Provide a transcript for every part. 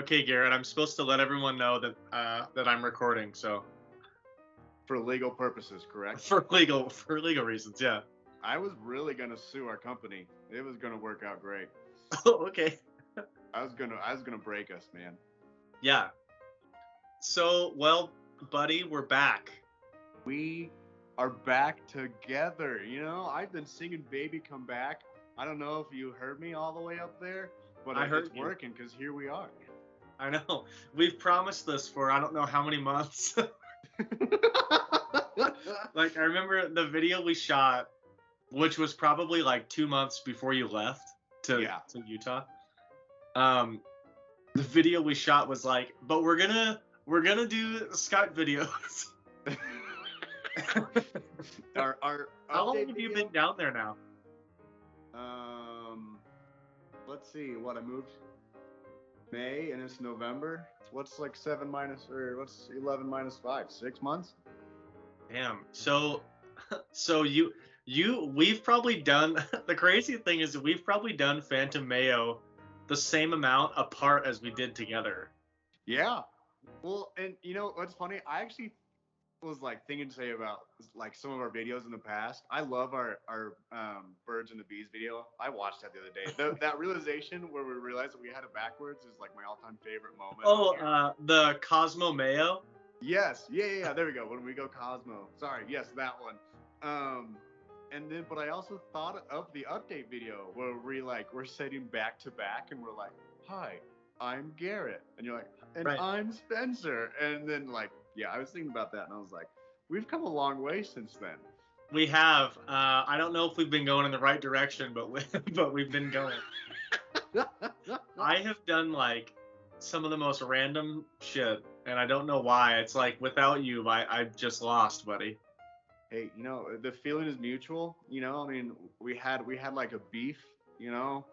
Okay, Garrett, I'm supposed to let everyone know that that I'm recording, so For legal purposes, correct? for legal reasons, yeah. I was really gonna sue our company. It was gonna work out great. Okay. I was gonna break us, man. Yeah. So, well, buddy, we're back. We are back together. I've been singing "Baby Come Back." I don't know if you heard me all the way up there, but I heard it's you. working because here we are. I know. We've promised this for I don't know how many months. Like I remember the video we shot, which was probably like 2 months before you left to Yeah. to Utah. Um, the video we shot was like, but we're gonna do Skype videos. Our How long update have you video. been down there now? Um, let's see. What I moved May and it's November. What's like 11 minus 5? 6 months? Damn. So we've probably done the crazy thing is we've probably done Phantom Mayo the same amount apart as we did together. Yeah. Well, and what's funny? I actually was like thinking today about like some of our videos in the past. I love our birds and the bees video. I watched that the other day. That realization where we realized that we had it backwards is like my all-time favorite moment. Oh, the Cosmo Mayo. Yes. Yeah. There we go. When we go Cosmo. Sorry. Yes, that one. And then, but I also thought of the update video where we're sitting back to back and we're like, "Hi, I'm Garrett," and you're like, "And Right. I'm Spencer," and then yeah, I was thinking about that and I was like, "We've come a long way since then." We have. I don't know if we've been going in the right direction, but but we've been going. I have done like some of the most random shit, and I don't know why. It's like without you, I just lost, buddy. Hey, the feeling is mutual. I mean, we had like a beef. You know,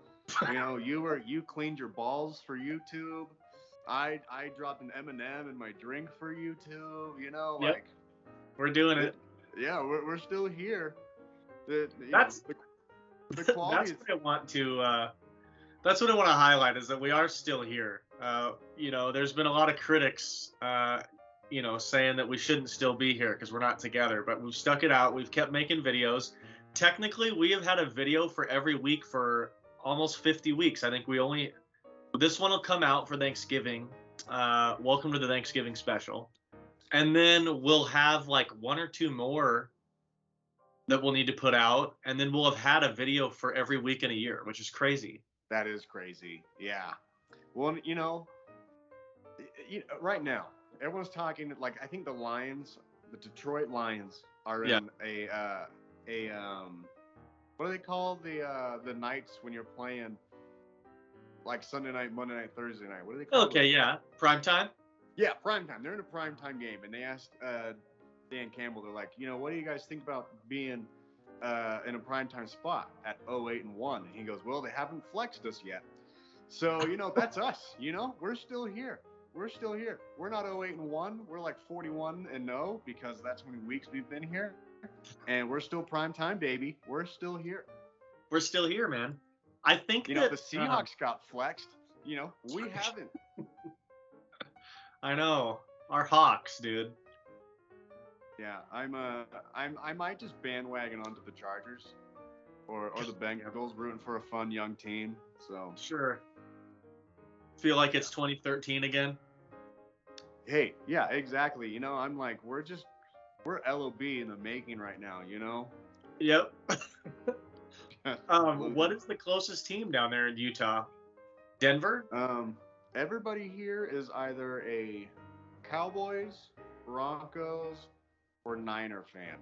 you cleaned your balls for YouTube. I dropped an M&M in my drink for YouTube. Yep, we're doing it, it. yeah, we're still here. That's The quality that's is. what I want to. That's what I want to highlight is that we are still here. There's been a lot of critics, saying that we shouldn't still be here because we're not together, but we've stuck it out. We've kept making videos. Technically, we have had a video for every week for almost 50 weeks. I think this one will come out for Thanksgiving. Welcome to the Thanksgiving special. And then we'll have like one or two more that we'll need to put out. And then we'll have had a video for every week in a year, which is crazy. That is crazy. Yeah. Well, right now, everyone's talking like I think the Detroit Lions are Yeah. in what do they call the nights when you're playing like Sunday night, Monday night, Thursday night? What do they call Okay, those? yeah. Prime time? Yeah, prime time. They're in a prime time game, and they asked Dan Campbell. They're like, what do you guys think about being in a prime time spot at 0-8-1? And he goes, well, they haven't flexed us yet. So that's us. We're still here. We're still here. We're not 0-8-1. We're like 41-0 because that's how many weeks we've been here, and we're still prime time, baby. We're still here. We're still here, man. I think the that Seahawks got flexed. We haven't. I know. Our Hawks, dude. Yeah, I might just bandwagon onto the Chargers or the Bengals, rooting for a fun young team. So Sure. Feel like it's 2013 again? hey, yeah, exactly. I'm like we're LOB in the making right now. Yep. What is the closest team down there in Utah? Denver? Everybody here is either a Cowboys, Broncos, or Niner fan.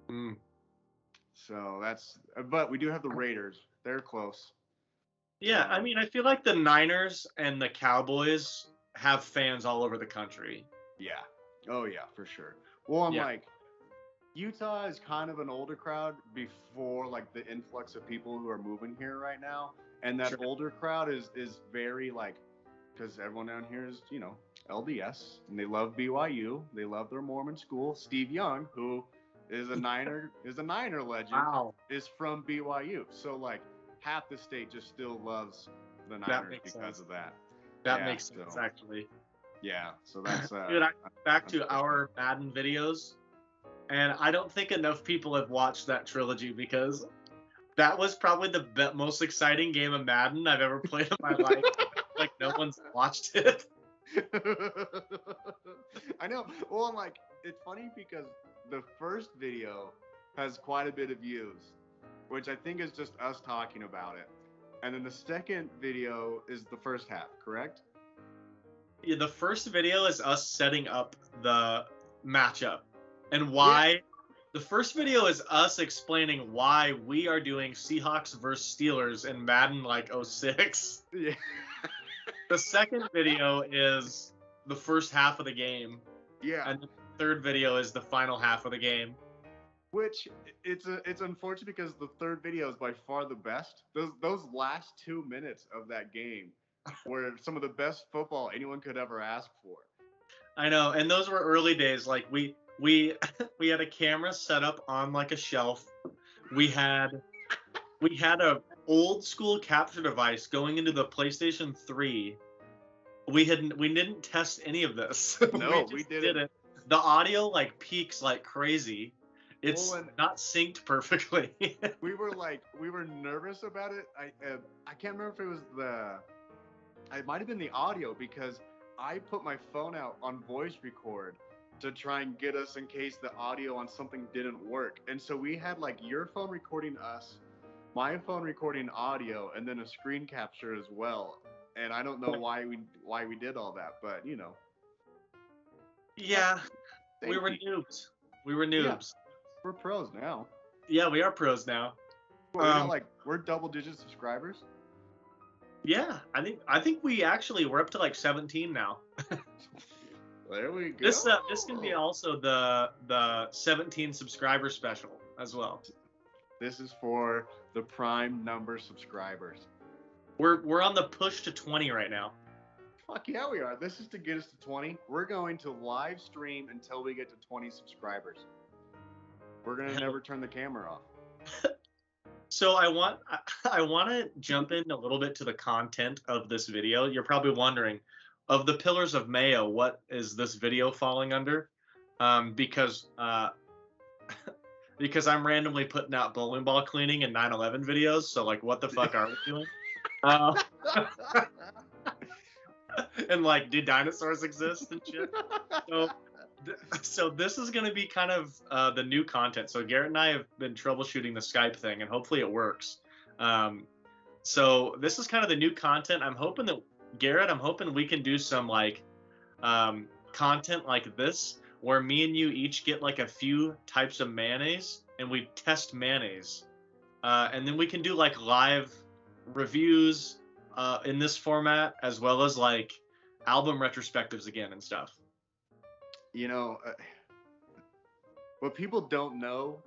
Mm. So but we do have the Raiders. They're close. Yeah, I mean, I feel like the Niners and the Cowboys have fans all over the country. Yeah. Oh, yeah, for sure. Well, I'm Yeah. like, Utah is kind of an older crowd before like the influx of people who are moving here right now. And that Sure. older crowd is very like, because everyone down here is, LDS, and they love BYU. They love their Mormon school. Steve Young, who is a Niner legend, Wow. is from BYU. So like half the state just still loves the That Niners makes because sense. of that. That Yeah, makes sense, so actually. yeah, so that's Dude, back to unfortunate. our Madden videos, and I don't think enough people have watched that trilogy because that was probably the most exciting game of Madden I've ever played in my life. Like no one's watched it. I know. Well, I'm like, it's funny because the first video has quite a bit of views, which I think is just us talking about it. And then the second video is the first half, correct? Yeah, the first video is us setting up the matchup and Yeah. why. The first video is us explaining why we are doing Seahawks versus Steelers in Madden like '06. Yeah. The second video is the first half of the game, Yeah. and the third video is the final half of the game. Which it's unfortunate because the third video is by far the best. Those last 2 minutes of that game were some of the best football anyone could ever ask for. I know, and those were early days. Like we we had a camera set up on like a shelf. We had a old school capture device going into the PlayStation 3. We didn't test any of this. No, We we just didn't. did it. The audio like peaks like crazy. It's Well, and not synced perfectly. we were nervous about it. I can't remember if it was it might have been the audio because I put my phone out on voice record to try and get us in case the audio on something didn't work. And so we had like your phone recording us, my phone recording audio, and then a screen capture as well. And I don't know why we did all that, but you know. Yeah, we were Safety. noobs. We were Yeah, noobs. we're pros now. Yeah, we are pros now. But we're not like we're double digit subscribers. Yeah, I think we're up to like 17 now. There we go. This can be also the 17 subscriber special as well. This is for the prime number subscribers. We're on the push to 20 right now. Fuck yeah, we are. This is to get us to 20. We're going to live stream until we get to 20 subscribers. We're gonna never turn the camera off. So I want to jump in a little bit to the content of this video. You're probably wondering, of the pillars of Mayo, what is this video falling under? Because because I'm randomly putting out bowling ball cleaning and 9/11 videos. So like, what the fuck are we doing? And like, do dinosaurs exist and shit? So this is going to be kind of the new content. So Garrett and I have been troubleshooting the Skype thing, and hopefully it works. So this is kind of the new content. I'm hoping we can do some like content like this, where me and you each get like a few types of mayonnaise, and we test mayonnaise, and then we can do like live reviews in this format, as well as like album retrospectives again and stuff. You know, what people don't know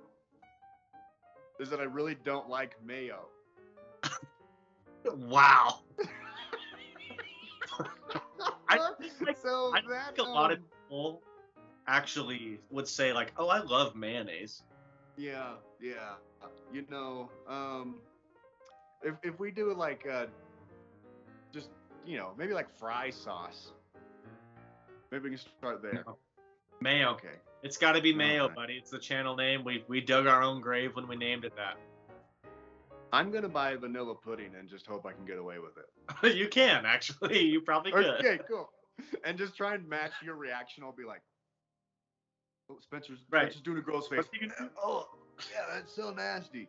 is that I really don't like mayo. Wow. I think a lot of people actually would say like, "Oh, I love mayonnaise." Yeah. You know, if we do like just maybe like fry sauce, maybe we can start there. No. Mayo. Okay. It's got to be Mayo, right. buddy. It's the channel name. We dug our own grave when we named it that. I'm gonna buy vanilla pudding and just hope I can get away with it. You can actually. You probably could. Okay, cool. And just try and match your reaction. I'll be like, "Oh, Spencer's doing a gross face." Oh, yeah, that's so nasty.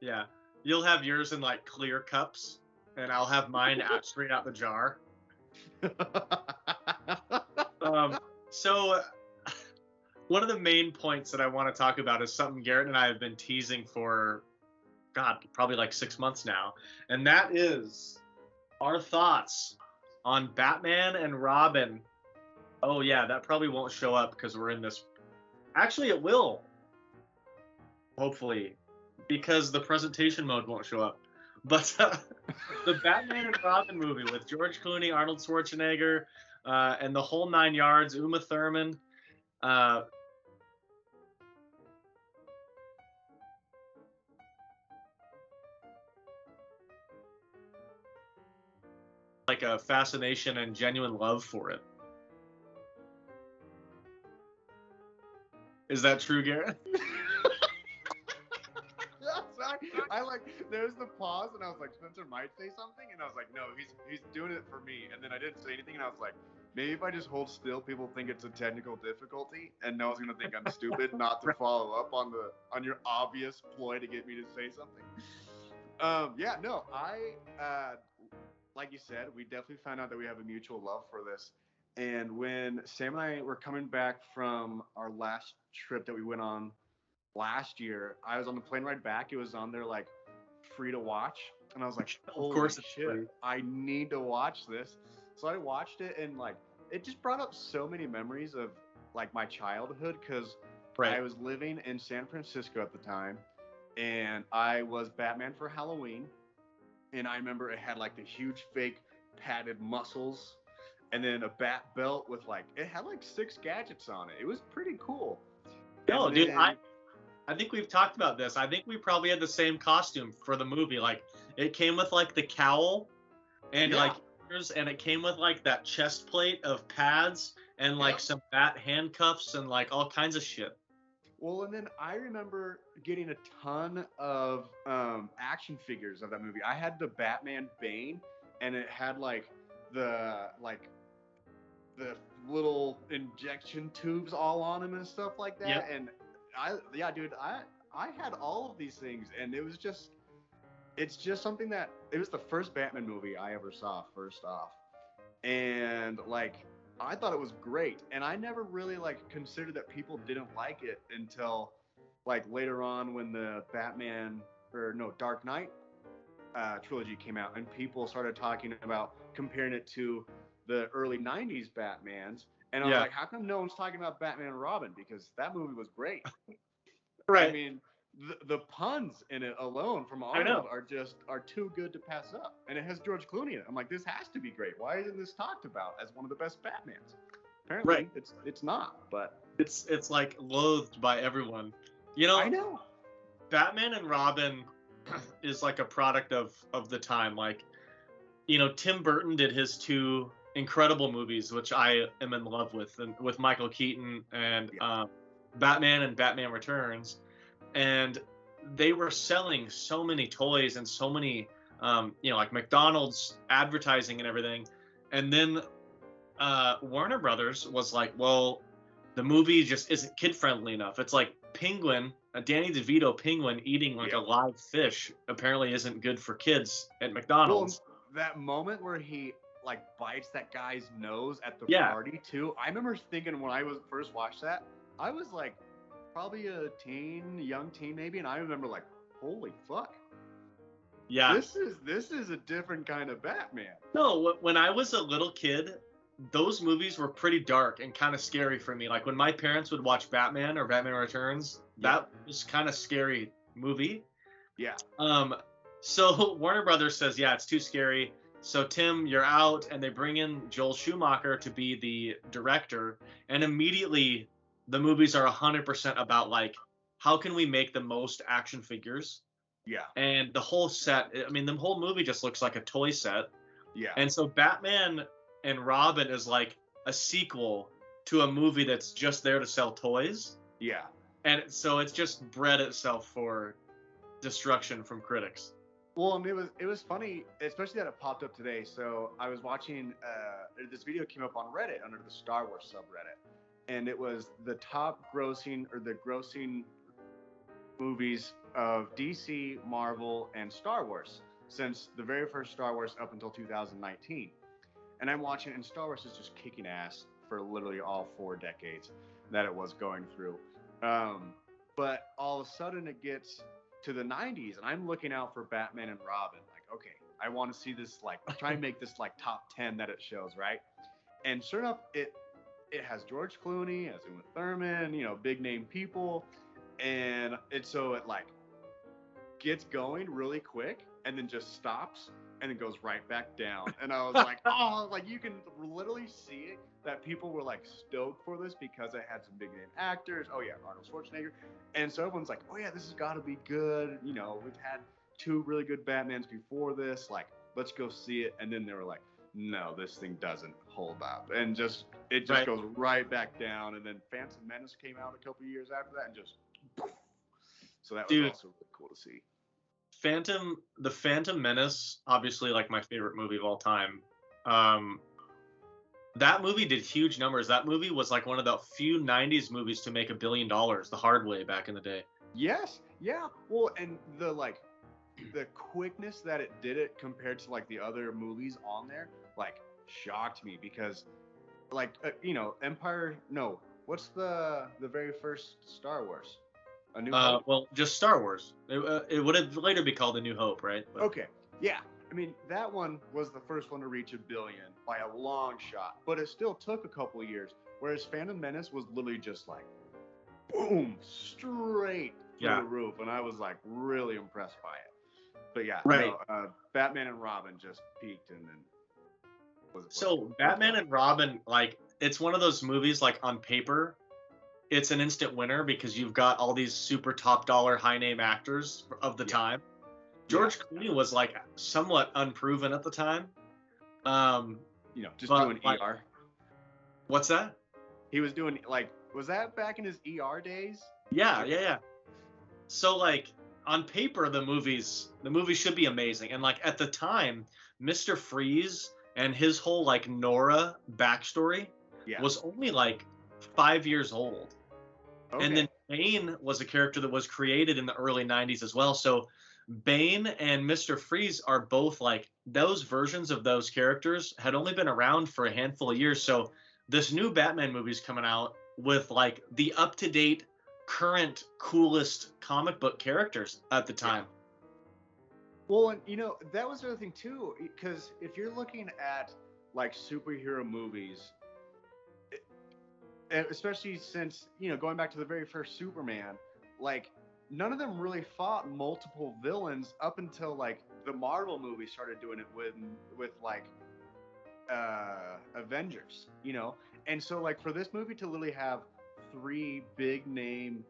Yeah, you'll have yours in like clear cups, and I'll have mine out straight out the jar. So one of the main points that I want to talk about is something Garrett and I have been teasing for, God, probably like 6 months now, and that is our thoughts on Batman and Robin. Oh yeah, that probably won't show up because we're in this. Actually, it will. Hopefully, because the presentation mode won't show up. But the Batman and Robin movie with George Clooney, Arnold Schwarzenegger, and the whole 9 yards, Uma Thurman. Like like a fascination and genuine love for it. Is that true, Garrett? Sorry. There's the pause, and I was like, Spencer might say something, and I was like, no, he's doing it for me. And then I didn't say anything, and I was like, maybe if I just hold still, people think it's a technical difficulty, and Noah's gonna think I'm stupid not to follow up on your obvious ploy to get me to say something. Yeah, no, like you said, we definitely found out that we have a mutual love for this. And when Sam and I were coming back from our last trip that we went on last year, I was on the plane ride back. It was on there like free to watch, and I was like, holy of course shit, I need to watch this. So I watched it, and like it just brought up so many memories of like my childhood, because I was living in San Francisco at the time, and I was Batman for Halloween, and I remember it had like the huge fake padded muscles, and then a bat belt with like, it had like 6 gadgets on it. It was pretty cool. No, dude, I think we've talked about this. I think we probably had the same costume for the movie. Like, it came with like the cowl and like ears, and it came with like that chest plate of pads and like some bat handcuffs and like all kinds of shit. Well, and then I remember getting a ton of action figures of that movie. I had the Batman Bane, and it had like the little injection tubes all on him and stuff like that. Yep. And I had all of these things, and it's just something that, it was the first Batman movie I ever saw, first off. And like, I thought it was great, and I never really like considered that people didn't like it until like later on when the Dark Knight trilogy came out, and people started talking about comparing it to the early 90s Batmans, and I was like, how come no one's talking about Batman and Robin? Because that movie was great. Right. I mean, the puns in it alone from Arnold are too good to pass up. And it has George Clooney in it. I'm like, this has to be great. Why isn't this talked about as one of the best Batmans? Apparently, it's not, but it's like loathed by everyone. You know, I know. Batman and Robin is like a product of the time. Like, you know, Tim Burton did his 2 incredible movies, which I am in love with, and with Michael Keaton and Batman and Batman Returns, and they were selling so many toys and so many, you know, like McDonald's advertising and everything, and then Warner Brothers was like, well, the movie just isn't kid friendly enough. It's like Penguin, a Danny DeVito penguin eating like a live fish apparently isn't good for kids at McDonald's. Well, that moment where he like bites that guy's nose at the party too. I remember thinking when I was first watched that, I was like probably a young teen maybe, and I remember like, holy fuck. Yeah. This is a different kind of Batman. No, when I was a little kid, those movies were pretty dark and kind of scary for me. Like when my parents would watch Batman or Batman Returns, that was kind of scary movie. Yeah. So Warner Brothers says, yeah, it's too scary. So Tim, you're out, and they bring in Joel Schumacher to be the director, and immediately the movies are 100% about like, how can we make the most action figures? Yeah. And the whole set, I mean, the whole movie just looks like a toy set. Yeah. And so Batman and Robin is like a sequel to a movie that's just there to sell toys. Yeah. And so it's just bred itself for destruction from critics. Well, and it was funny, especially that it popped up today. So I was watching this video came up on Reddit under the Star Wars subreddit, and it was the grossing movies of DC, Marvel, and Star Wars since the very first Star Wars up until 2019. And I'm watching, and Star Wars is just kicking ass for literally all 4 decades that it was going through. But all of a sudden it gets to the 90s, and I'm looking out for Batman and Robin. Like, okay, I want to see this, like, try and make this like top 10 that it shows, right? And sure enough, it has George Clooney, has Uma Thurman, you know, big name people, and it like gets going really quick and then just stops and it goes right back down. And I was like, oh, like you can literally see it that people were like stoked for this because it had some big name actors. Oh yeah, Arnold Schwarzenegger. And so everyone's like, oh yeah, this has got to be good. You know, we've had 2 really good Batmans before this. Like, let's go see it. And then they were like, no, this thing doesn't hold up, and it just Right. goes right back down. And then Phantom Menace came out a couple years after that, and just so that was Dude, also really cool to see. The Phantom Menace, obviously like my favorite movie of all time. Um, that movie did huge numbers. That movie was like one of the few '90s movies to make $1 billion the hard way back in the day. Yes, yeah. Well, and the quickness that it did it compared to like the other movies on there, like shocked me because like Empire. No, what's the very first Star Wars? A New Hope. Well, just Star Wars. It would have later be called A New Hope, right? But, Okay, yeah. I mean, that one was the first one to reach $1 billion by a long shot, but it still took a couple of years. Whereas Phantom Menace was literally just like, boom, straight through yeah. the roof, and I was like really impressed by it. But yeah, Right. no, Batman and Robin just peaked, and then So Batman and Robin, like, it's one of those movies like on paper, it's an instant winner because you've got all these super top dollar high name actors of the time. George Clooney was like somewhat unproven at the time. Just but, doing like, ER. What's that? He was doing was that back in his ER days? Yeah. So like on paper, the movie should be amazing, and like at the time, Mr. Freeze and his whole like Nora backstory was only like 5 years old. Okay. And then Bane was a character that was created in the early '90s as well. So Bane and Mr. Freeze are both like those versions of those characters had only been around for a handful of years. So this new Batman movie's coming out with like the up-to-date, current, coolest comic book characters at the time. Well, and that was the other thing too, because if you're looking at like superhero movies, especially since going back to the very first Superman, like none of them really fought multiple villains up until like the Marvel movie started doing it with like Avengers, and so like for this movie to literally have 3 big name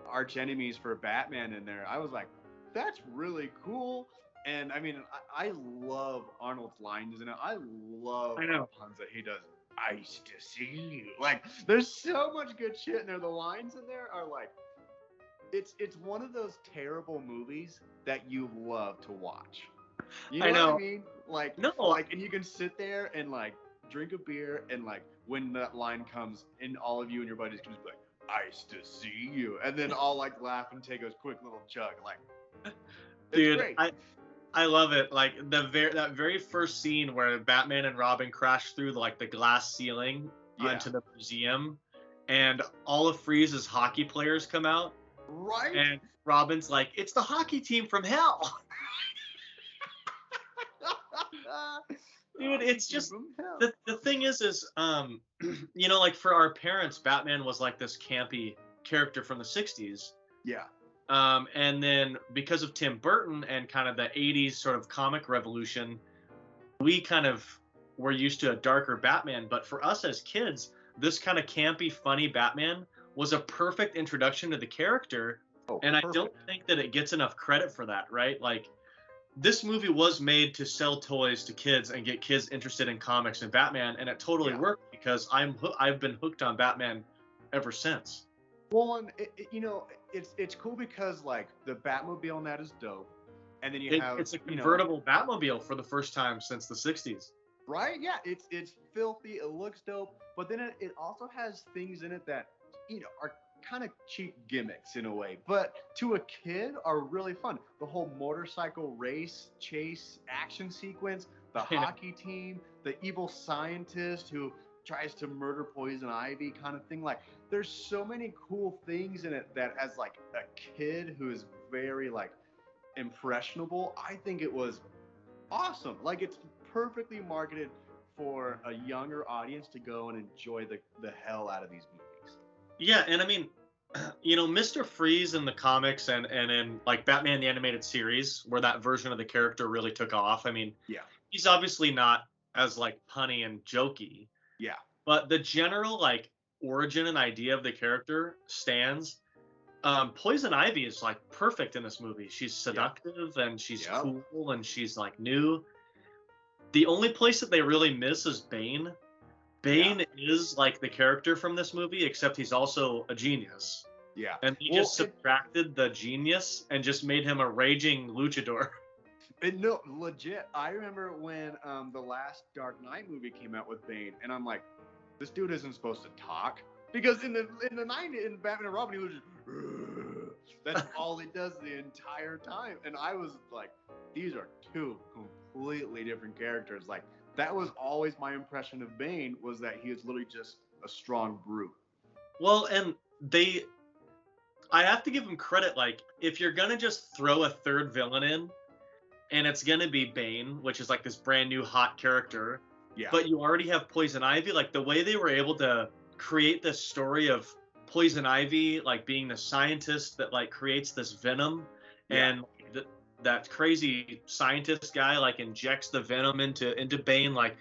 arch enemies for Batman in there, I was like, that's really cool. And I mean, I love Arnold's lines in it. I love the puns that he does. I used to see you. Like, there's so much good shit in there. The lines in there are like, it's one of those terrible movies that you love to watch. You know what I mean? Like, and you can sit there and like drink a beer, and like when that line comes in, all of you and your buddies can just be like, I used to see you, and then all like laugh and take a quick little chug. Like, dude, great. I love it. Like that very first scene where Batman and Robin crash through like the glass ceiling onto the museum, and all of Freeze's hockey players come out. Right. And Robin's like, it's the hockey team from hell. Dude, it's just the thing is like for our parents, Batman was like this campy character from the '60s. Yeah. And then because of Tim Burton and kind of the '80s sort of comic revolution, we kind of were used to a darker Batman. But for us as kids, this kind of campy, funny Batman was a perfect introduction to the character. And perfect. I don't think that it gets enough credit for that, right? Like, this movie was made to sell toys to kids and get kids interested in comics and Batman, and it totally worked because I've been hooked on Batman ever since. Well, and it's cool because like the Batmobile in that is dope, and then it's a convertible Batmobile for the first time since the '60s. Right? Yeah, it's filthy. It looks dope, but then it also has things in it that are kind of cheap gimmicks in a way, but to a kid are really fun. The whole motorcycle race chase action sequence, the hockey team, the evil scientist who tries to murder Poison Ivy kind of thing. Like, there's so many cool things in it that as like a kid who is very like impressionable, I think it was awesome. Like, it's perfectly marketed for a younger audience to go and enjoy the hell out of these movies. Yeah, and I mean, Mr. Freeze in the comics and in like Batman the Animated Series, where that version of the character really took off. I mean, he's obviously not as like punny and jokey. Yeah. But the general like origin and idea of the character stands. Poison Ivy is like perfect in this movie. She's seductive and she's cool and she's like new. The only place that they really miss is Bane. Yeah. Bane is like the character from this movie, except he's also a genius. Yeah. And he Well, just subtracted the genius and just made him a raging luchador. no, legit. I remember when the last Dark Knight movie came out with Bane, and I'm like, this dude isn't supposed to talk because in the '90s in Batman and Robin he was just that's all he does the entire time, and I was like, these are two completely different characters. Like that was always my impression of Bane, was that he is literally just a strong brute. Well, and I have to give him credit. Like, if you're gonna just throw a third villain in, and it's gonna be Bane, which is like this brand new hot character, Yeah. but you already have Poison Ivy, like the way they were able to create this story of Poison Ivy like being the scientist that like creates this venom, Yeah. and that crazy scientist guy like injects the venom into Bane, like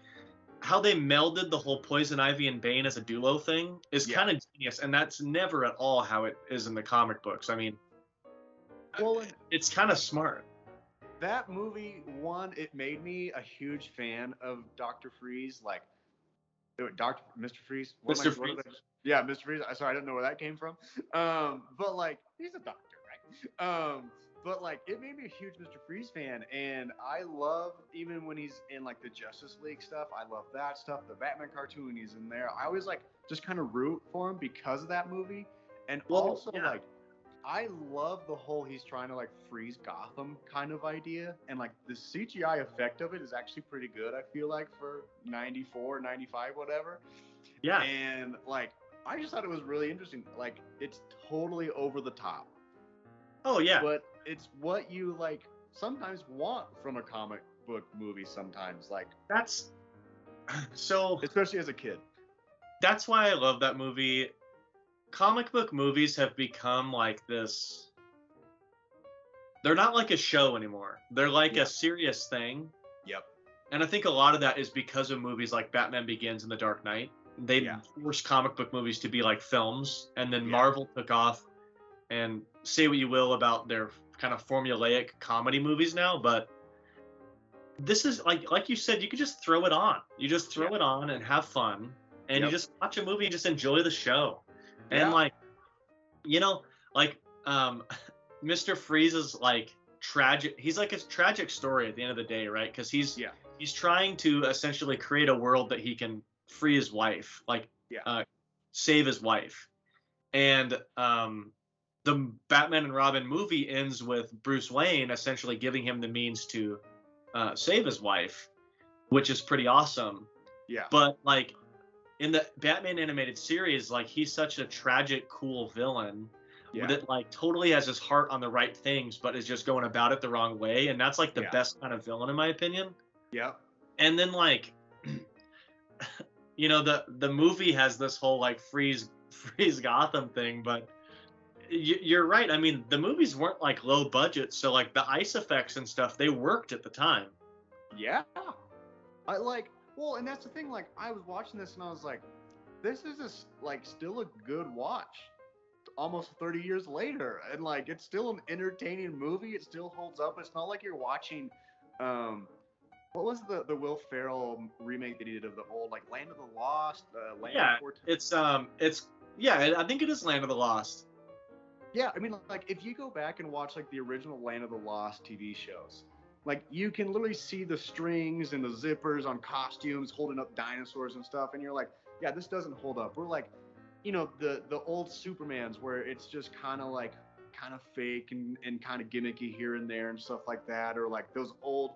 how they melded the whole Poison Ivy and Bane as a duo thing is Yeah. kind of genius, and that's never at all how it is in the comic books. I mean, Well, it's kind of smart. that movie, one, it made me a huge fan of Dr. Freeze. Like, Mr. Freeze? Mr. Freeze. Yeah, Mr. Freeze. Sorry, I don't know where that came from. But like, he's a doctor, right? But like, it made me a huge Mr. Freeze fan, and I love even when he's in like the Justice League stuff. I love that stuff. The Batman cartoon, he's in there. I always like just kind of root for him because of that movie, and also like, I love the whole he's trying to like freeze Gotham kind of idea, and like the CGI effect of it is actually pretty good, I feel like, for 94, 95, whatever. Yeah. And like, I just thought it was really interesting. Like, it's totally over the top. Oh yeah. But it's what you like sometimes want from a comic book movie sometimes. Like, that's so, especially as a kid. that's why I love that movie. Comic book movies have become like this. They're not like a show anymore. They're like a serious thing. Yep. And I think a lot of that is because of movies like Batman Begins and The Dark Knight. They forced comic book movies to be like films, and then Marvel took off. And say what you will about their kind of formulaic comedy movies now, but this is like you said, you could just throw it on. You just throw it on and have fun, and you just watch a movie and just enjoy the show. And like, you know, like Mr. Freeze's like tragic. He's like a tragic story at the end of the day, right? Because he's trying to essentially create a world that he can free his wife, like save his wife, and the Batman and Robin movie ends with Bruce Wayne essentially giving him the means to save his wife, which is pretty awesome. Yeah. But like in the Batman animated series, like he's such a tragic, cool villain that like totally has his heart on the right things, but is just going about it the wrong way. And that's like the best kind of villain in my opinion. Yeah. And then like, you know, the movie has this whole like freeze Gotham thing, but you're right. I mean, the movies weren't like low budget, so like the ice effects and stuff, they worked at the time. Yeah. I like, well, and that's the thing. Like, I was watching this and I was like, this is just like still a good watch, almost 30 years later, and like it's still an entertaining movie. It still holds up. It's not like you're watching, what was the Will Ferrell remake that he did of the old like Land of the Lost? Land It's I think it is Land of the Lost. Yeah, I mean, like, if you go back and watch, like, the original Land of the Lost TV shows, like, you can literally see the strings and the zippers on costumes holding up dinosaurs and stuff, and you're like, yeah, this doesn't hold up. We're like, you know, the old Supermans where it's just kind of fake and kind of gimmicky here and there and stuff like that, or, like, those old,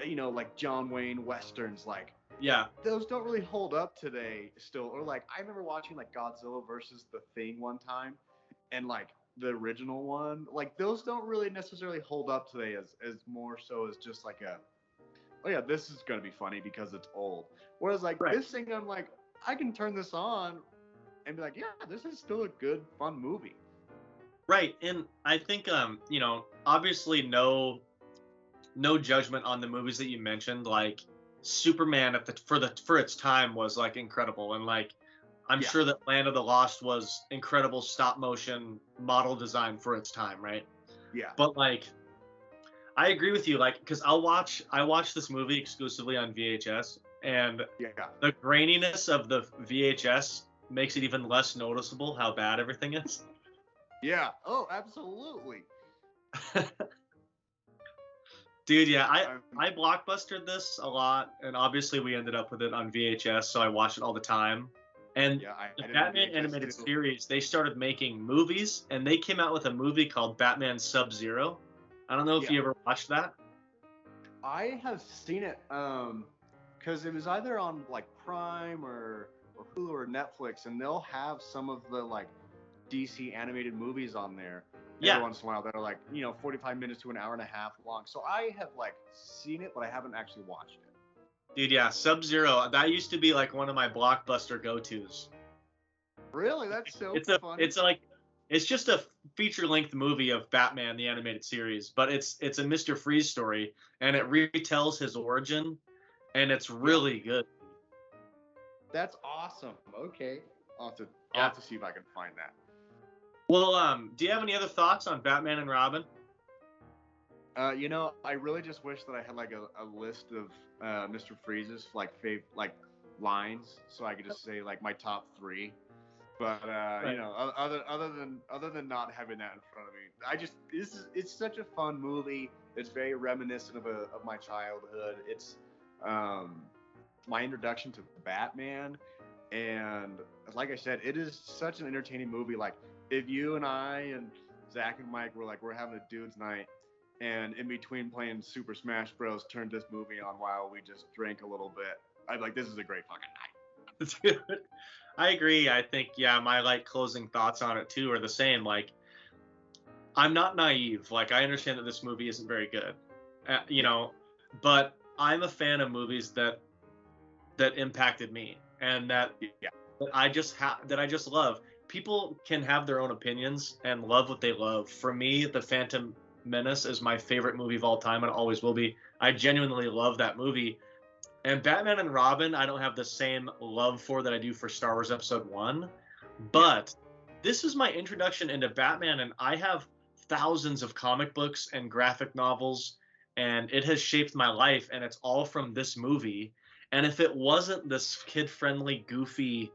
you know, like, John Wayne Westerns, like, those don't really hold up today still. Or, like, I remember watching, like, Godzilla versus the Thing one time, and, like, the original one, like those don't really necessarily hold up today as more so as just like oh yeah, this is gonna be funny because it's old. Whereas like this thing, I'm like, I can turn this on and be like, yeah, this is still a good fun movie. Right. And I think you know, obviously no judgment on the movies that you mentioned. Like Superman for its time was like incredible, and like I'm sure that Land of the Lost was incredible stop motion model design for its time, right? Yeah. But like, I agree with you. Like, because I watch this movie exclusively on VHS, and Yeah. the graininess of the VHS makes it even less noticeable how bad everything is. Yeah. Oh, absolutely. Dude, yeah, Um, I blockbustered this a lot, and obviously we ended up with it on VHS, so I watched it all the time. And yeah, I the did on Batman VHS animated too. series, they started making movies, and they came out with a movie called Batman Sub-Zero. I don't know if Yeah. you ever watched that. I have seen it because it was either on like Prime or Hulu or Netflix, and they'll have some of the like DC animated movies on there every Yeah, once in a while that are like 45 minutes to an hour and a half long. So I have like seen it, but I haven't actually watched it. dude, yeah, Sub-Zero. That used to be like one of my blockbuster go-tos. Really, that's so funny. It's like it's just a feature-length movie of Batman the animated series, but it's a Mr. Freeze story, and it retells his origin, and it's Yeah, really good. that's awesome. Okay, I'll Yeah. have to see if I can find that. Well, do you have any other thoughts on Batman and Robin? I really just wish that I had like a list of Mr. Freeze's like lines, so I could just say like my top three. But Right. other than not having that in front of me, it's such a fun movie. It's very reminiscent of my childhood. It's um, my introduction to Batman, and like I said, it is such an entertaining movie. Like if you and I and Zach and Mike were like we're having a dudes night, and in between playing Super Smash Bros, turned this movie on while we just drank a little bit. I'd be like, this is a great fucking night. Dude, I agree. I think yeah, my like closing thoughts on it too are the same. Like I'm not naive. Like I understand that this movie isn't very good, you Yeah. know, but I'm a fan of movies that impacted me and Yeah. that I just love. People can have their own opinions and love what they love. For me, The Phantom Menace is my favorite movie of all time and always will be. I genuinely love that movie. And Batman and Robin, I don't have the same love for that I do for Star Wars Episode 1. Yeah. But this is my introduction into Batman, and I have thousands of comic books and graphic novels, and it has shaped my life, and it's all from this movie. And if it wasn't this kid friendly, goofy,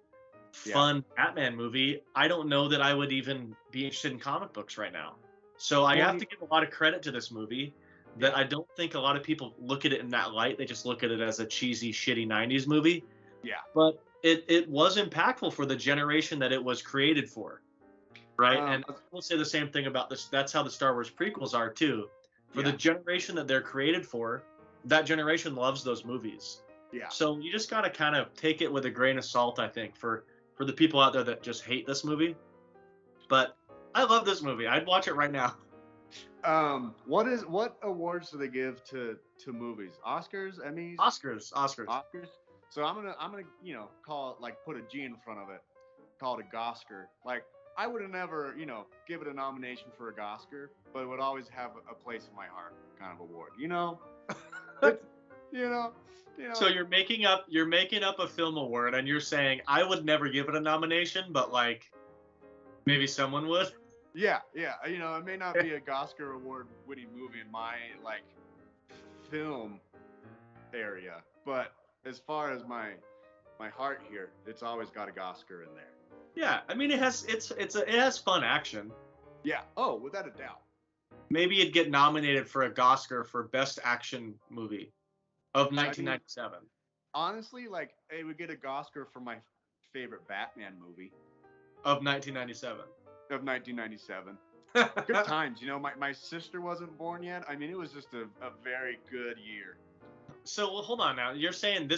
Yeah. fun Batman movie, I don't know that I would even be interested in comic books right now. So I Well, have to give a lot of credit to this movie that yeah. I don't think a lot of people look at it in that light. They just look at it as a cheesy, shitty 90s movie. Yeah. But it was impactful for the generation that it was created for, right? Um, And we'll say the same thing about this. That's how the Star Wars prequels are too. For the yeah. generation that they're created for, that generation loves those movies. Yeah. So you just gotta kind of take it with a grain of salt, I think, for the people out there that just hate this movie. But I love this movie. I'd watch it right now. What awards do they give to movies? Oscars, Emmys, Oscars. Oscars. So I'm gonna call it like put a G in front of it, call it a Goscar. Like I would have never give it a nomination for a Goscar, but it would always have a place in my heart kind of award. It's, you know, So you're making up a film award, and you're saying I would never give it a nomination, but like maybe someone would. Yeah, yeah. It may not be a Oscar award winning movie in my like film area, but as far as my heart here, it's always got a Oscar in there. Yeah, I mean it has fun action. Yeah. Oh, without a doubt. Maybe it'd get nominated for a Oscar for best action movie of I mean, 1997. honestly, like it would get a Oscar for my favorite Batman movie Of 1997. of 1997. Good times. My sister wasn't born yet. I mean, it was just a very good year. So well, hold on now. You're saying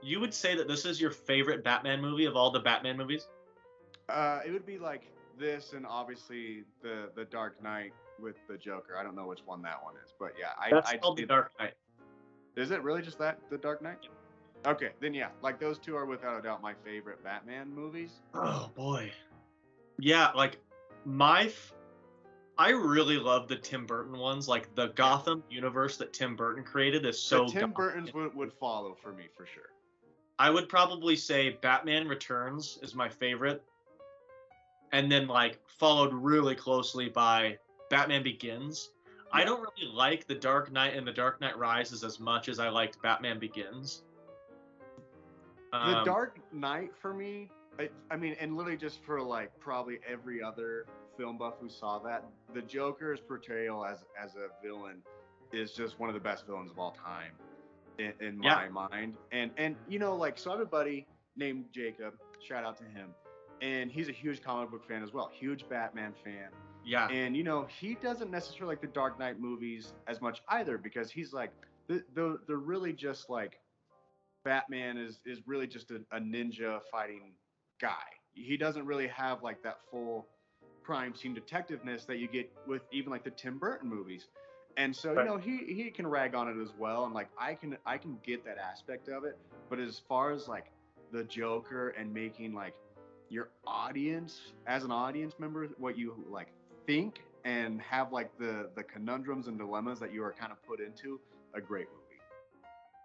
you would say that this is your favorite Batman movie of all the Batman movies? It would be like this, and obviously the Dark Knight with the Joker. I don't know which one that one is, but yeah, That's I'd called say The Dark Knight. Is it really just that, The Dark Knight? Okay, then yeah, like those two are without a doubt my favorite Batman movies. Oh boy. Yeah, like I really love the Tim Burton ones. Like the Gotham universe that Tim Burton created is so The Tim Gotham. Burtons would follow for me for sure. I would probably say Batman Returns is my favorite, and then like followed really closely by Batman Begins. I don't really like The Dark Knight and The Dark Knight Rises as much as I liked Batman Begins. The Dark Knight for me, I mean, and literally just for like probably every other film buff who saw that, the Joker's portrayal as a villain is just one of the best villains of all time in my mind. And you know, like, so I have a buddy named Jacob, shout out to him, and he's a huge comic book fan as well, huge Batman fan. Yeah. And you know, he doesn't necessarily like the Dark Knight movies as much either, because he's like, they're really just like, Batman is really just a ninja fighting guy. He doesn't really have like that full crime scene detectiveness that you get with even like the Tim Burton movies. And so, you know, he can rag on it as well, and like I can get that aspect of it. But as far as like the Joker and making like your audience, as an audience member, what you like think and have like the conundrums and dilemmas that you are kind of put into, a great movie.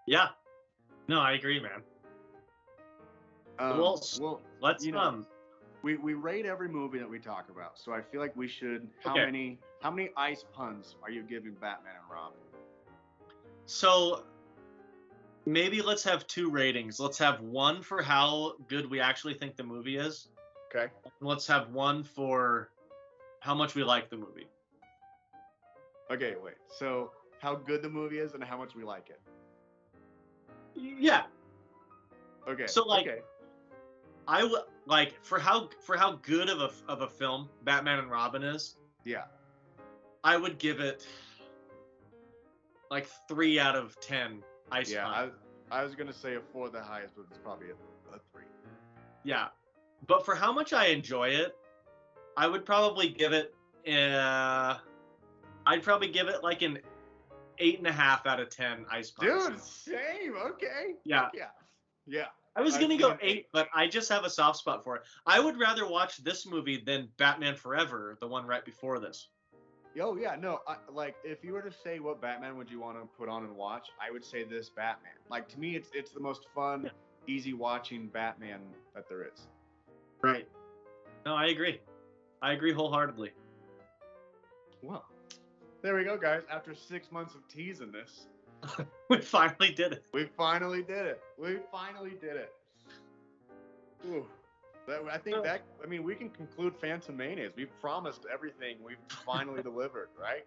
Yeah. No, I agree, man. Well, let's you know, we rate every movie that we talk about, so I feel like we should. How many ice puns are you giving Batman and Robin? So maybe let's have 2 ratings. Let's have one for how good we actually think the movie is. Okay. And let's have one for how much we like the movie. Okay, wait. So how good the movie is and how much we like it. Yeah. Okay. So like, okay. I would like for how good of a film Batman and Robin is. Yeah. I would give it like 3 out of 10 ice. Yeah, I was gonna say a 4 the highest, but it's probably a 3. Yeah, but for how much I enjoy it, I would probably give it. I'd probably give it like an 8.5 out of 10 ice puns. Dude, same. Okay. Yeah. Yeah. Yeah. I was gonna go 8, but I just have a soft spot for it. I would rather watch this movie than Batman Forever, the one right before this. Oh yeah, no. Like, if you were to say what Batman would you want to put on and watch, I would say this Batman. Like, to me, it's the most fun, easy watching Batman that there is. Right. No, I agree. I agree wholeheartedly. Well, there we go, guys. After 6 months of teasing this, we finally did it. We finally did it. Ooh. I think that, I mean, we can conclude Phantom Mayonnaise. We've promised everything. We've finally delivered, right?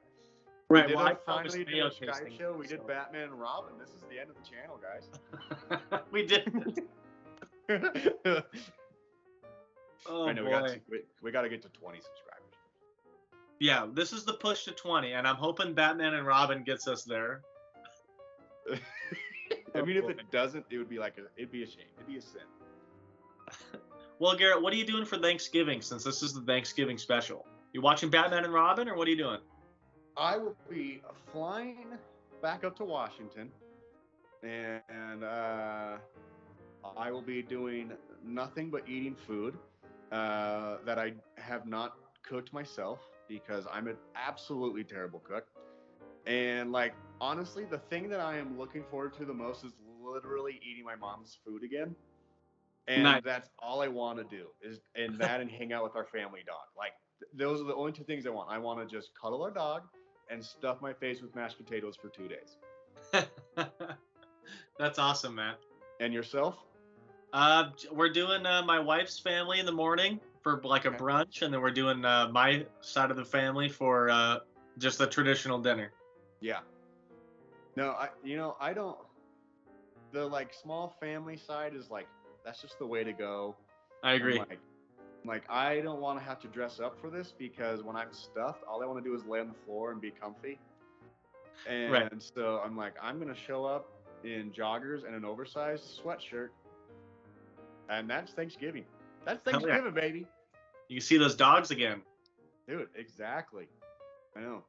Right. We Well, I finally did a Mayo Skype show. We did Batman and Robin. This is the end of the channel, guys. We did. Oh, I know, boy. we got to get to 20 subscribers. Yeah, this is the push to 20, and I'm hoping Batman and Robin gets us there. I mean, if it doesn't, it'd be a shame. It'd be a sin. Well, Garrett, what are you doing for Thanksgiving, since this is the Thanksgiving special? You watching Batman and Robin, or what are you doing? I will be flying back up to Washington, and I will be doing nothing but eating food that I have not cooked myself, because I'm an absolutely terrible cook. And like, honestly, the thing that I am looking forward to the most is literally eating my mom's food again. And Nice. That's all I want to do and hang out with our family dog. Like, those are the only 2 things I want. I want to just cuddle our dog and stuff my face with mashed potatoes for 2 days. That's awesome, man. And yourself? We're doing my wife's family in the morning for like a brunch, and then we're doing my side of the family for just a traditional dinner. Yeah. No, I don't. The like small family side is like, that's just the way to go. I agree. Like I don't want to have to dress up for this, because when I'm stuffed, all I want to do is lay on the floor and be comfy. And so I'm like, I'm gonna show up in joggers and an oversized sweatshirt, and that's Thanksgiving. That's Thanksgiving, baby. You can see those dogs again. Dude, exactly. I know.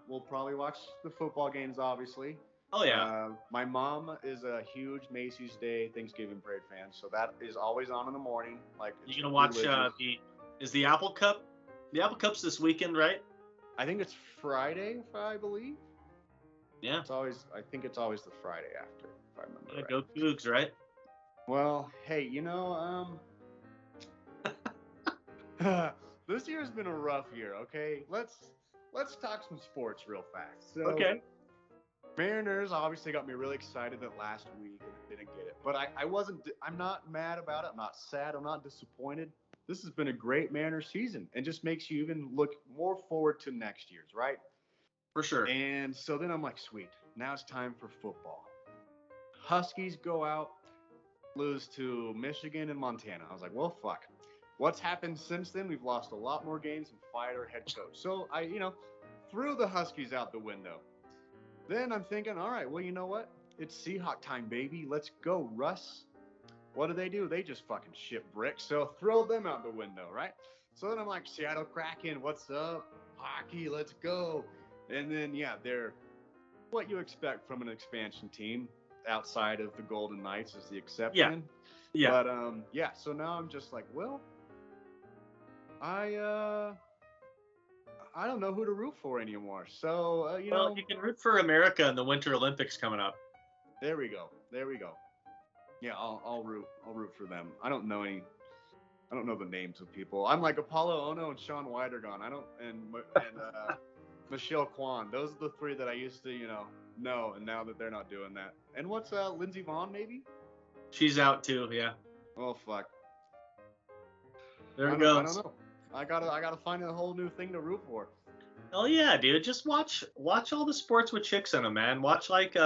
We'll probably watch the football games, obviously. Oh yeah. My mom is a huge Macy's Day Thanksgiving Parade fan, so that is always on in the morning. Like, you gonna watch the Apple Cup? The Apple Cup's this weekend, right? I think it's Friday, I believe. Yeah. I think it's always the Friday after, if I remember right. Go Cougs, right? Well, hey, this year's been a rough year. Okay, let's let's talk some sports real fast. So, Okay. Mariners obviously got me really excited that last week and didn't get it. But I wasn't, I'm not mad about it. I'm not sad. I'm not disappointed. This has been a great Mariners season and just makes you even look more forward to next year's, right? For sure. And so then I'm like, sweet, now it's time for football. Huskies go out, lose to Michigan and Montana. I was like, well, fuck. What's happened since then? We've lost a lot more games and fired our head coach. So I, threw the Huskies out the window. Then I'm thinking, all right, well, you know what? It's Seahawk time, baby. Let's go, Russ. What do? They just fucking shit bricks. So throw them out the window, right? So then I'm like, Seattle Kraken, what's up? Hockey, let's go. And then, yeah, they're what you expect from an expansion team outside of the Golden Knights is the exception. Yeah. But, yeah, so now I'm just like, well, I don't know who to root for anymore. So, Well, you can root for America in the Winter Olympics coming up. There we go. Yeah, I'll root for them. I don't know the names of people. I'm like Apollo Ono and Sean Weidergon. And Michelle Kwan. Those are the three that I used to, know, and now that they're not doing that. And what's Lindsey Vonn maybe? She's out too, yeah. Oh fuck. There it goes. I don't know. I gotta find a whole new thing to root for. Oh yeah, dude. Just watch all the sports with chicks in them, man. Watch like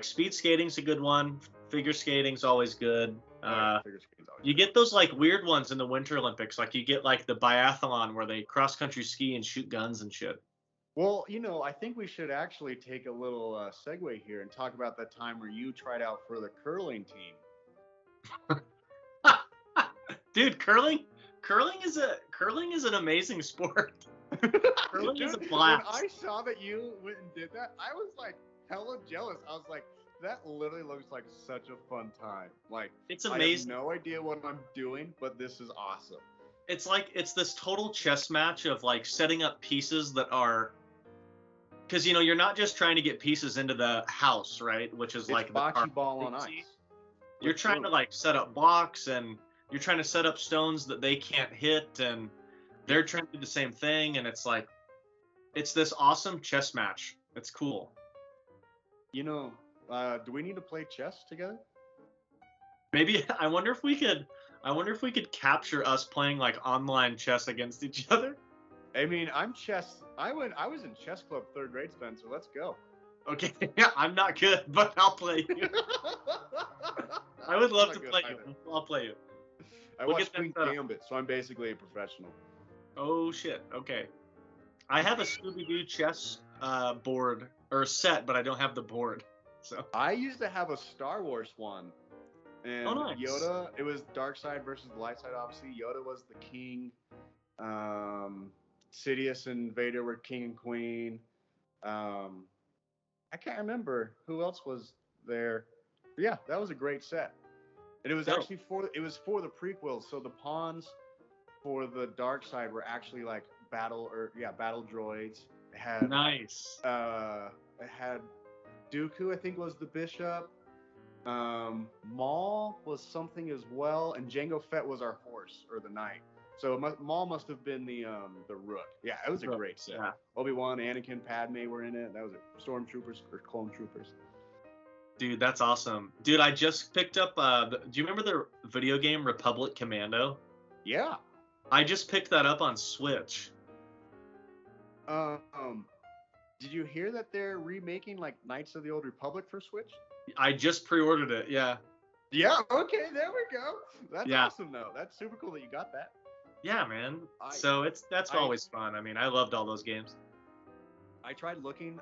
speed skating's a good one. Figure skating's always good. Figure skating's always you get those like weird ones in the Winter Olympics. Like you get like the biathlon where they cross country ski and shoot guns and shit. Well, I think we should actually take a little segue here and talk about that time where you tried out for the curling team. Dude, curling is an amazing sport. Curling is a blast. When I saw that you went and did that, I was like hella jealous. I was like, that literally looks like such a fun time. Like, it's amazing. I have no idea what I'm doing, but this is awesome. It's this total chess match of like setting up pieces that are, because you're not just trying to get pieces into the house, right? Which is like the bocce ball on ice. You're trying to like set up blocks, and you're trying to set up stones that they can't hit, and they're trying to do the same thing, and it's like, it's this awesome chess match. It's cool. Do we need to play chess together? Maybe. I wonder if we could capture us playing like online chess against each other. I mean, I was in chess club 3rd grade, Spencer. Let's go. Okay. Yeah, I'm not good, but I'll play you. I would love to play you. I'll play you. I watched Queen's Gambit, so I'm basically a professional. Oh shit. Okay. I have a Scooby-Doo chess board or set, but I don't have the board. So I used to have a Star Wars one. And nice. Yoda, it was dark side versus the light side, obviously. Yoda was the king. Sidious and Vader were king and queen. I can't remember who else was there. But yeah, that was a great set. And it was actually for the prequels. So the pawns for the dark side were actually like battle droids. It had nice. It had Dooku, I think, was the bishop. Maul was something as well, and Jango Fett was our horse or the knight. So Maul must have been the rook. Yeah, it was a great set. Yeah. Obi-Wan, Anakin, Padme were in it. That was stormtroopers or clone troopers. Dude, that's awesome. Dude, I just picked up. Do you remember the video game Republic Commando? Yeah. I just picked that up on Switch. Did you hear that they're remaking like Knights of the Old Republic for Switch? I just pre-ordered it. Yeah. Yeah. Okay. There we go. That's awesome, though. That's super cool that you got that. Yeah, man. That's always fun. I mean, I loved all those games. I tried looking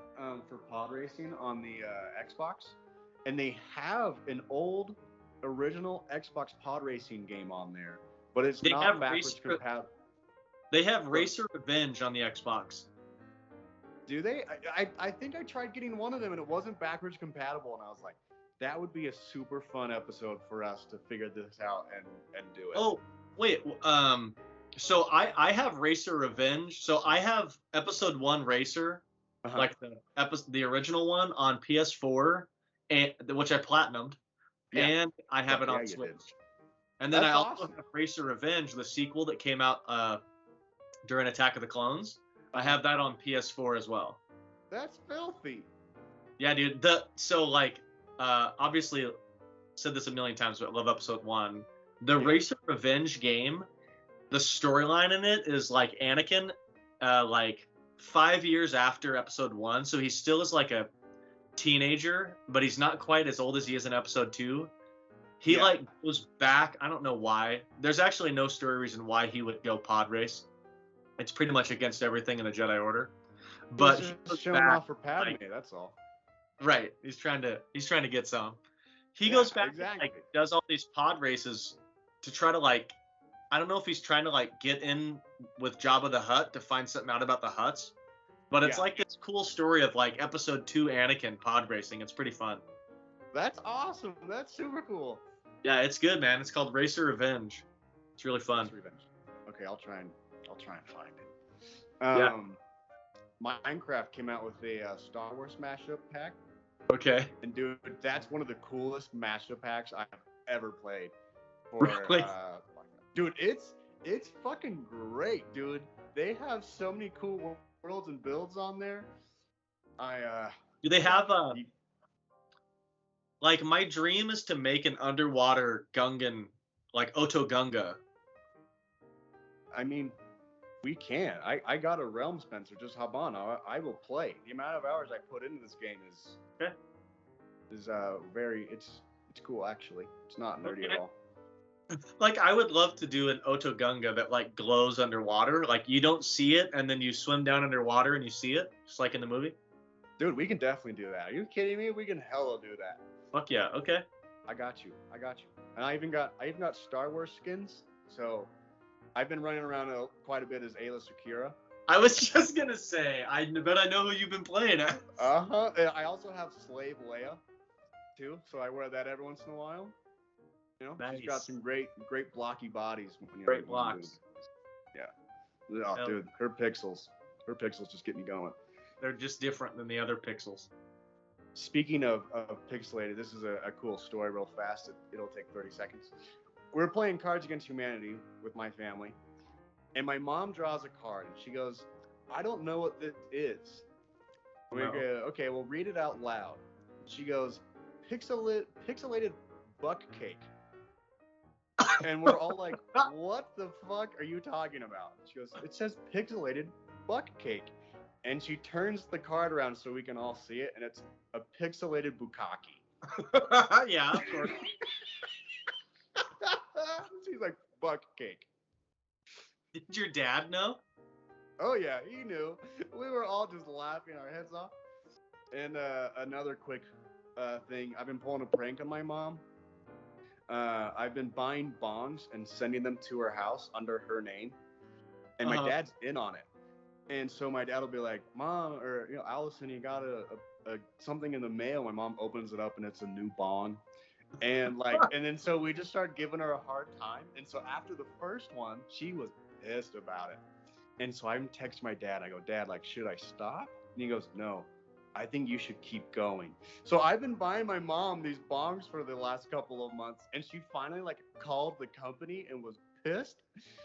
for pod racing on the Xbox, and they have an old original Xbox pod racing game on there, but it's not backwards compatible. They have Racer Revenge on the Xbox. Do they? I think I tried getting one of them, and it wasn't backwards compatible, and I was like, that would be a super fun episode for us to figure this out and do it. Oh, wait. So I have Racer Revenge. So I have episode 1 Racer, like the original one on PS4, and which I platinumed, and I have it on Switch. And then I also have Racer Revenge, the sequel that came out during Attack of the Clones. I have that on PS4 as well. That's filthy. Yeah, dude. Obviously, said this a million times, but I love episode 1. The Racer Revenge game, the storyline in it is like Anakin, like 5 years after episode 1, so he still is like a teenager, but he's not quite as old as he is in episode 2. He like goes back. I don't know why. There's actually no story reason why he would go pod race. It's pretty much against everything in the Jedi Order. But he's he just goes showing back, off for Padme. like, That's all. right. He's trying to get some. He goes back and exactly. like does all these pod races to try to like, I don't know if he's trying to like get in with Jabba the Hutt to find something out about the Hutts, but it's like this cool story of like episode 2 Anakin pod racing. It's pretty fun. That's awesome. That's super cool. Yeah, it's good, man. It's called Racer Revenge. It's really fun. Racer Revenge. Okay, I'll try and find it. Minecraft came out with a Star Wars mashup pack. Okay. And dude, that's one of the coolest mashup packs I've ever played. Really? Dude, it's fucking great, dude. They have so many cool worlds and builds on there. Do they have like, my dream is to make an underwater Gungan, like Oto Gunga. I mean, we can. I got a realm, Spencer. Just hop on. I will play. The amount of hours I put into this game is very. It's cool actually. It's not nerdy at all. Like, I would love to do an Oto Gunga that like glows underwater. Like, you don't see it, and then you swim down underwater and you see it, just like in the movie. Dude, we can definitely do that. Are you kidding me? We can hella do that. Fuck yeah. Okay. I got you. And I even got Star Wars skins. So I've been running around quite a bit as Ayla Secura. I was just gonna say, I bet I know who you've been playing at. And I also have Slave Leia, too. So I wear that every once in a while. You know, nice. She's got some great blocky bodies. Great blocks. Yeah. Oh, dude, her pixels just get me going. They're just different than the other pixels. Speaking of pixelated, this is a cool story real fast. It'll take 30 seconds. We're playing Cards Against Humanity with my family, and my mom draws a card, and she goes, I don't know what this is. We go, okay, well, read it out loud. She goes, pixelated buck cake. And we're all like, what the fuck are you talking about? She goes, it says pixelated buck cake. And she turns the card around so we can all see it, and it's a pixelated bukkake. Yeah, of course. She's like, buck cake. Did your dad know? Oh, yeah, he knew. We were all just laughing our heads off. And another quick thing, I've been pulling a prank on my mom. I've been buying bongs and sending them to her house under her name. And my dad's in on it. And so my dad will be like, Mom, or Allison, you got a something in the mail. My mom opens it up and it's a new bong. And and then so we just start giving her a hard time. And so after the first one, she was pissed about it. And so I'm texting my dad. I go, Dad, should I stop? And he goes, no, I think you should keep going. So I've been buying my mom these bongs for the last couple of months. And she finally called the company and was pissed.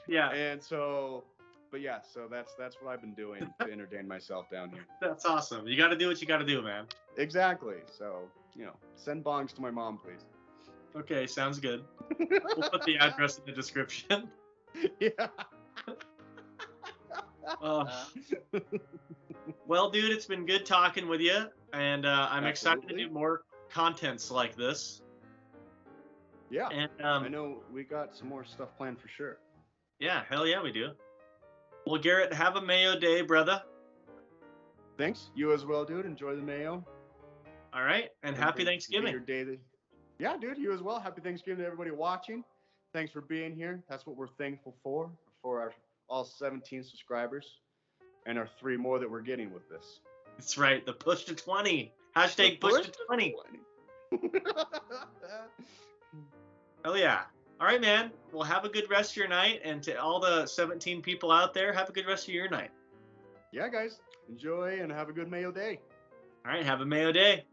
Yeah. And so... But yeah, so that's what I've been doing to entertain myself down here. That's awesome. You got to do what you got to do, man. Exactly. So, send bongs to my mom, please. Okay, sounds good. We'll put the address in the description. Yeah. Well, dude, it's been good talking with you, and I'm excited to do more contents like this. Yeah. And I know we got some more stuff planned for sure. Yeah, hell yeah, we do. Well, Garrett, have a Mayo day, brother. Thanks. You as well, dude. Enjoy the Mayo. All right, and happy Thanksgiving. Your day. Yeah, dude. You as well. Happy Thanksgiving to everybody watching. Thanks for being here. That's what we're thankful for our all 17 subscribers and our 3 more that we're getting with this. That's right. The push to 20. Hashtag push to 20. Hell yeah. All right, man. Well, have a good rest of your night. And to all the 17 people out there, have a good rest of your night. Yeah, guys. Enjoy and have a good Mayo day. All right. Have a Mayo day.